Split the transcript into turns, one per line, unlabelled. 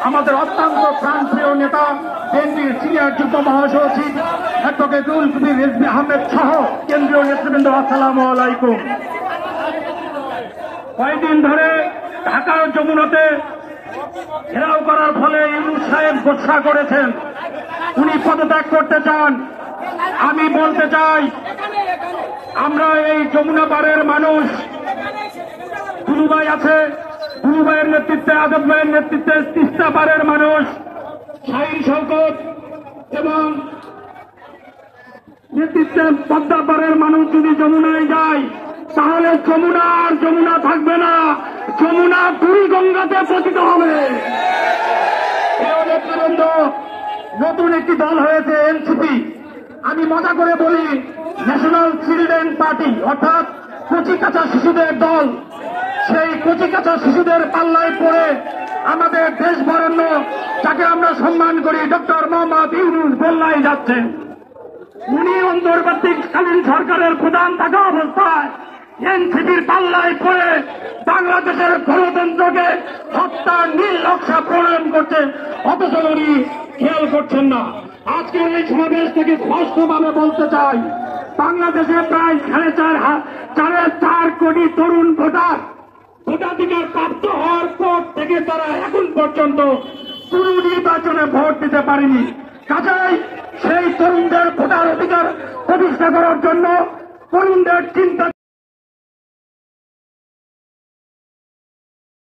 আমাদের অত্যন্ত প্রাণপ্রিয় নেতা বিএনপির সিনিয়র যুগ্ম মহাসচিব অ্যাডভোকেট রুহুল কবির রিজভী আহমেদ সহ কেন্দ্রীয় নেতৃবৃন্দ, আসসালামু আলাইকুম। কয়েকদিন ধরে ঢাকার যমুনাতে ঘেরাও করার ফলে ইউনূস সাহেব গোসা করেছেন, উনি পদত্যাগ করতে চান। আমি বলতে চাই, আমরা এই যমুনা পাড়ের মানুষ, দুলু ভাই আছে, দুলু ভাইয়ের নেতৃত্বে, আদব ভাইয়ের নেতৃত্বে তিস্তা পাড়ের মানুষ, শাহীন শওকত এবং নেতৃত্বে পদ্মা পাড়ের মানুষ যদি যমুনায় যায়, তাহলে যমুনা আর যমুনা থাকবে না, যমুনা বুড়িগঙ্গাতে পতিত হবে। নতুন একটি দল হয়েছে এনসিপি। আমি মজা করে বলি ন্যাশনাল চিলড্রেন পার্টি, অর্থাৎ কচি কাঁচা শিশুদের দল। সেই কচি কাঁচা শিশুদের পাল্লায় পড়ে আমাদের দেশ বরেণ্য, যাকে আমরা সম্মান করি, ডক্টর মোহাম্মদ ইউনূস গোল্লায় যাচ্ছেন। উনি অন্তর্বর্তীকালীন সরকারের প্রধান থাকা অবস্থায় এনসিপির পাল্লায় পড়ে বাংলাদেশের গণতন্ত্রকে হত্যার নির্লক্ষা প্রণয়ন করছে, অথচ উনি খেয়াল করছেন না। আজকের এই সমাবেশ থেকে স্পষ্টভাবে বলতে চাই, বাংলাদেশে প্রায় 4.5 কোটি তরুণ ভোটাধিকার প্রাপ্ত হওয়ার পর থেকে তারা এখন পর্যন্ত কোন নির্বাচনে ভোট দিতে পারেনি। কাজেই সেই তরুণদের ভোটার অধিকার প্রতিষ্ঠা করার জন্য তরুণদের চিন্তা